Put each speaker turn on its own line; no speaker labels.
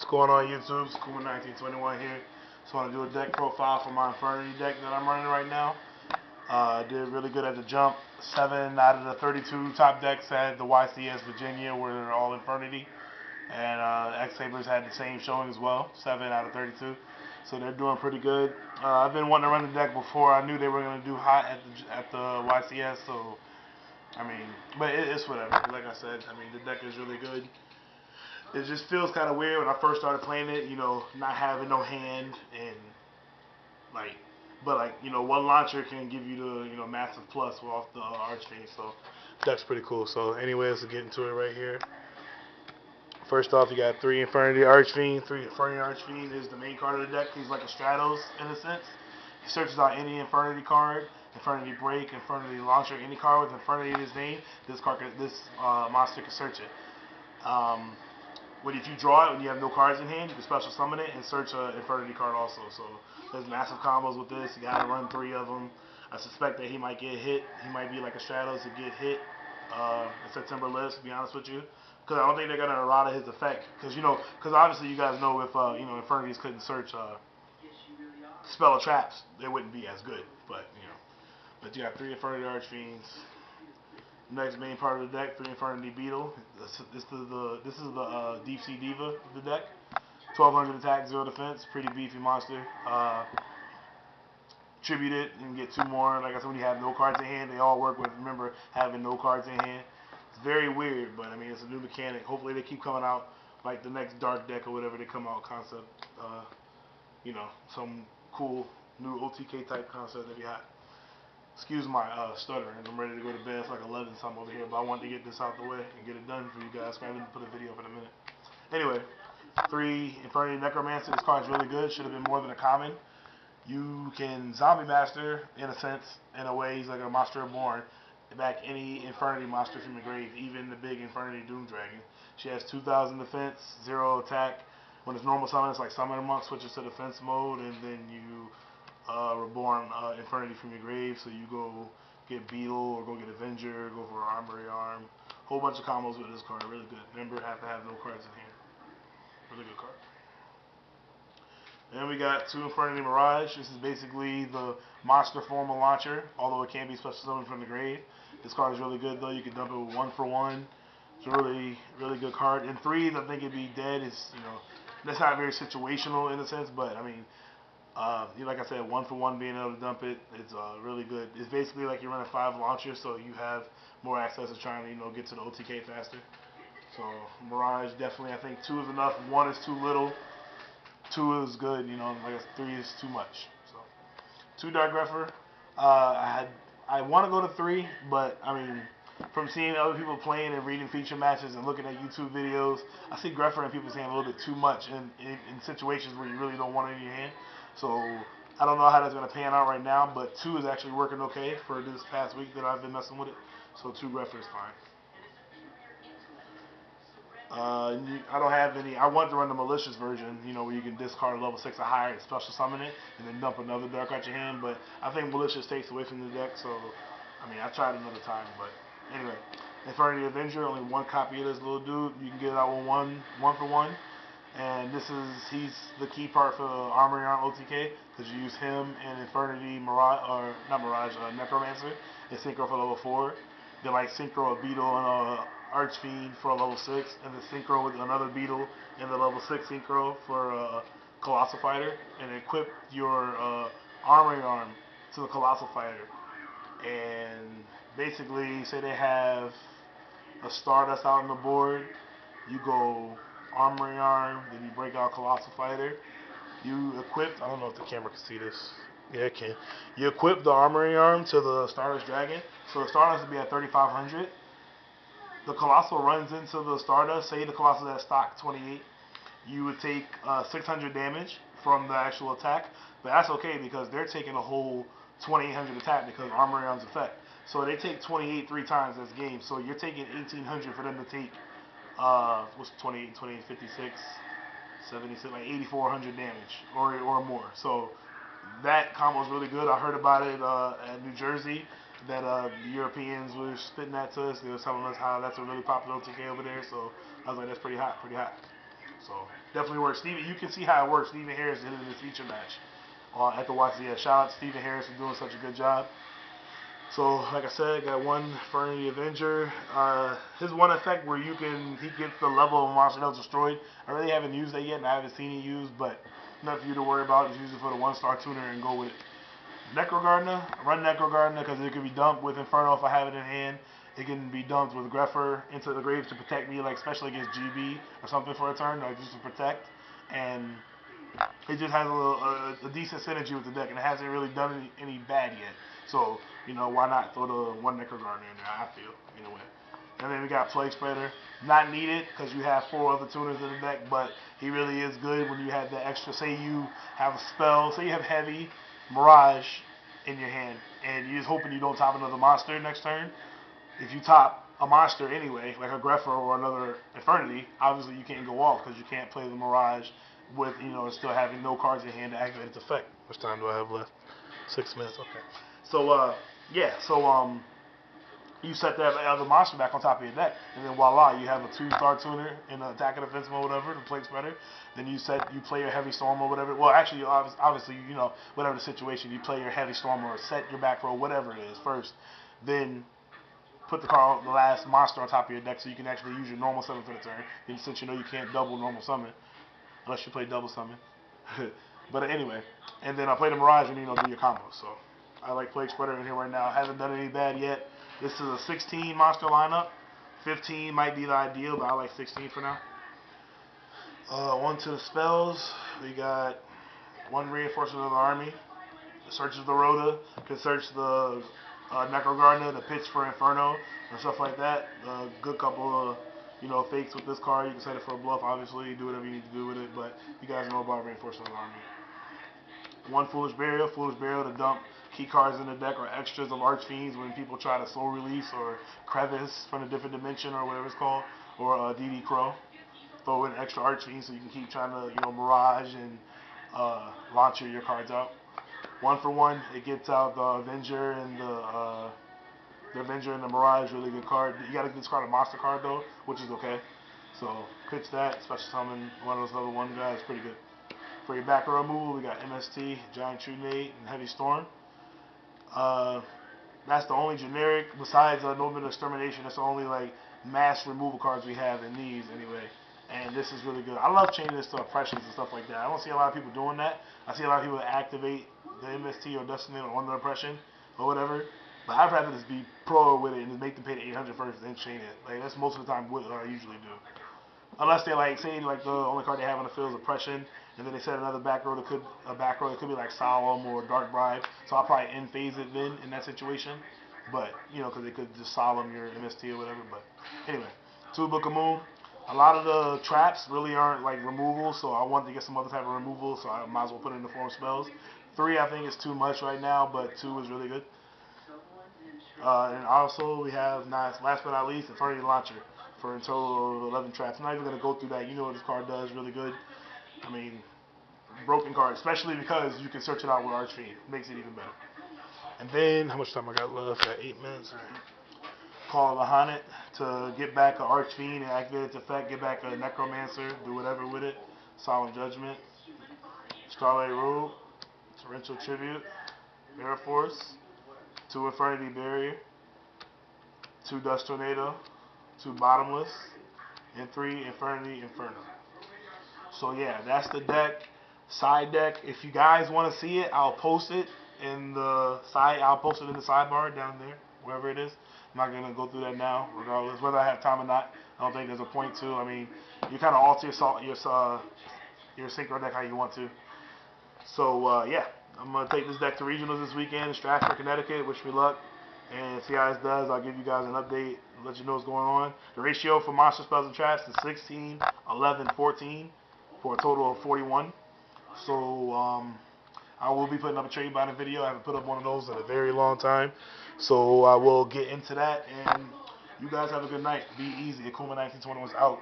going on YouTube? School1921 here. Just want to do a deck profile for my Infernity deck that I'm running right now. I did really good at the jump. 7 out of the 32 top decks had the YCS Virginia, where they're all Infernity. And X-Sabers had the same showing as well, 7 out of 32. So they're doing pretty good. I've been wanting to run the deck before. I knew they were going to do hot at the YCS, so I mean, but it's whatever. Like I said, I mean, the deck is really good. It just feels kind of weird when I first started playing it, not having no hand and but one launcher can give you the massive plus off the Archfiend, so deck's pretty cool. So anyways, let's get into it right here. First off, you got 3 Infernity Archfiend. 3 Infernity Archfiend is the main card of the deck. He's like a Stratos in a sense. He searches out any Infernity card, Infernity Break, Infernity Launcher, any card with Infernity in his name. This monster can search it. If you draw it when you have no cards in hand, you can special summon it and search an Infernity card also. So there's massive combos with this. You gotta run 3 of them. I suspect that he might get hit. He might be like a Stratos to get hit in September list, to be honest with you. Because I don't think they're gonna errata his effect. Because obviously you guys know if Infernities couldn't search spell or traps, they wouldn't be as good. But you got 3 Infernity Archfiends. Next main part of the deck, 3 Infernity Beetle. This is the Deep Sea Diva of the deck. 1200 attack, 0 defense, pretty beefy monster. Tribute it and get 2 more. Like I said, when you have no cards in hand, they all work with, remember, having no cards in hand. It's very weird, but I mean, it's a new mechanic. Hopefully they keep coming out like the next Dark deck or whatever they come out concept. Some cool new OTK type concept that we had. Excuse my stuttering. I'm ready to go to bed. It's like 11 something over here, but I wanted to get this out the way and get it done for you guys. I didn't put a video up in a minute. Anyway, 3 Infernity Necromancer. This card's really good. Should have been more than a common. You can Zombie Master, in a sense, in a way. He's like a Monster Reborn. Back any Infernity monster from the grave, even the big Infernity Doom Dragon. She has 2000 defense, 0 attack. When it's normal summon, it's like Summoner Monk switches to defense mode, and then you reborn Infernity from your grave. So you go get Beetle or go get Avenger, go for Armory Arm. Whole bunch of combos with this card. Really good. Remember, have to have no cards in here. Really good card. Then we got 2 Infernity Mirage. This is basically the monster form of launcher, although it can be special summoned from the grave. This card is really good though. You can dump it with 1 for 1. It's a really, really good card. In 3s, I think it'd be dead. It's that's not very situational in a sense, but I mean, like I said, 1 for 1 being able to dump it, it's really good. It's basically like you're running 5 launchers, so you have more access to trying to get to the OTK faster. So Mirage definitely, I think 2 is enough. 1 is too little. 2 is good, like 3 is too much. So 2 Dark Grepher. I want to go to 3, but I mean, from seeing other people playing and reading feature matches and looking at YouTube videos, I see Grepher in people's hand a little bit too much in situations where you really don't want it in your hand. So I don't know how that's going to pan out right now, but 2 is actually working okay for this past week that I've been messing with it. So 2 Grepher is fine. I don't have any. I want to run the malicious version, where you can discard a level 6 or higher and special summon it, and then dump another dark out your hand. But I think malicious takes away from the deck, so I mean, I tried another time. But anyway, Infernity Avenger, only 1 copy of this little dude. You can get it out with 1 for 1, and he's the key part for the Armory Arm OTK because you use him and Infernity Mirage, or not Mirage, Necromancer, and Synchro for level 4. Then like Synchro a Beetle and Archfiend for a level 6, and then Synchro with another Beetle and the level 6 Synchro for Colossal Fighter, and equip your Armory Arm to the Colossal Fighter. And basically, say they have a Stardust out on the board, you go Armory Arm, then you break out Colossal Fighter. You equip, I don't know if the camera can see this. Yeah, it can. You equip the Armory Arm to the Stardust Dragon, so the Stardust would be at 3,500. The Colossal runs into the Stardust. Say the Colossal is at stock 28. You would take 600 damage from the actual attack, but that's okay because they're taking a whole 2,800 attack because Armory Arm's effect. So they take 28 3 times this game. So you're taking 1,800 for them to take, what's 28, 56, 76, like 8,400 damage or more. So that combo is really good. I heard about it at New Jersey. That the Europeans were spitting that to us. They were telling us how that's a really popular OTK over there. So I was like, that's pretty hot, pretty hot. So definitely works. Steven, you can see how it works. Stephen Harris did it in his feature match at the YCS. Shout out to Stephen Harris for doing such a good job. So, like I said, got one Infernity Avenger. His one effect where he gets the level of monster that was destroyed. I really haven't used that yet, and I haven't seen it used, but nothing for you to worry about. Just use it for the 1-star tuner and go with it. Necro Gardener, run Necro Gardener because it can be dumped with Inferno if I have it in hand. It can be dumped with Grepher into the grave to protect me, like especially against GB or something for a turn, like just to protect. And it just has a decent synergy with the deck, and it hasn't really done any bad yet. So, why not throw the one Necro Gardener in there, I feel, anyway. And then we got Plague Spreader. Not needed, because you have 4 other tuners in the deck, but he really is good when you have the extra. Say you have a spell, say you have Heavy, Mirage in your hand, and you're just hoping you don't top another monster next turn. If you top a monster anyway, like a Grepher or another Infernity, obviously you can't go off, because you can't play the Mirage with, still having no cards in hand to activate its effect. Which time do I have left? 6 minutes, okay. So, you set that other monster back on top of your deck, and then voila, you have a 2-star tuner in the attack and defense mode, whatever, the Plague Spreader. Then you play your Heavy Storm or whatever. Well, actually, obviously, whatever the situation, you play your Heavy Storm or set your back row, whatever it is, first. Then put the last monster on top of your deck so you can actually use your normal summon for the turn. And since you can't double normal summon, unless you play double summon. But anyway, and then I play the Mirage and do your combos. So I like Plague Spreader in here right now. I haven't done any bad yet. This is a 16 monster lineup. 15 might be the ideal, but I like 16 for now. On to the spells. We got 1 Reinforcement of the Army. Searches the Rhoda. Can search the Necro Gardener, the pitch for Inferno, and stuff like that. A good couple of fakes with this card. You can set it for a bluff, obviously. Do whatever you need to do with it, but you guys know about Reinforcement of the Army. 1 Foolish Burial. Foolish Burial to dump key cards in the deck or extras of Archfiends when people try to soul release or crevice from a different dimension or whatever it's called, or DD Crow. Throw in extra Archfiends so you can keep trying to Mirage and launcher your cards out. 1 for 1, it gets out the Avenger and the Mirage, really good card. You gotta discard a monster card though, which is okay. So pitch that, special summon one of those level 1 guys, pretty good. For your back row removal, we got MST, Giant True Nate, and Heavy Storm. That's the only generic, besides Nobleman Extermination, that's the only mass removal cards we have in these anyway. And this is really good. I love changing this to oppressions and stuff like that. I don't see a lot of people doing that. I see a lot of people that activate the MST or Destiny on the oppression or whatever. But I'd rather just be pro with it and just make them pay the 800 first, then chain it. That's most of the time what I usually do. Unless they say the only card they have on the field is oppression, and then they set another back row that could be like Solemn or Dark Bribe. So I'll probably end phase it then in that situation. But because they could just Solemn your MST or whatever. But anyway, 2 Book of Moon. A lot of the traps really aren't removal, so I wanted to get some other type of removal, so I might as well put it in the form of spells. 3 I think is too much right now, but 2 is really good. And also we have, last but not least, Infernity Launcher for a total of 11 traps. I'm not even going to go through that. You know what this card does, really good. I mean, broken card, especially because you can search it out with Archfiend. Makes it even better. And then, how much time I got left? Got 8 minutes. Right. Call of the Haunted to get back an Archfiend and activate its effect. Get back a Necromancer. Do whatever with it. Solemn Judgment. Starlight Robe. Torrential Tribute. Air Force. 2 Infernity Barrier. 2 Dust Tornado. 2 Bottomless. And 3 Infernity Inferno. So yeah, that's the deck. Side deck. If you guys want to see it, I'll post it in the sidebar down there, wherever it is. I'm not gonna go through that now, regardless whether I have time or not. I don't think there's a point to. I mean, you kind of alter your synchro deck how you want to. So yeah, I'm gonna take this deck to regionals this weekend in Stratford, Connecticut. Wish me luck, and see how it does. I'll give you guys an update, let you know what's going on. The ratio for monster spells and traps is 16, 11, 14, for a total of 41. So I will be putting up a trade binding video. I haven't put up one of those in a very long time. So I will get into that, and you guys have a good night. Be easy. Akuma 1921 is out.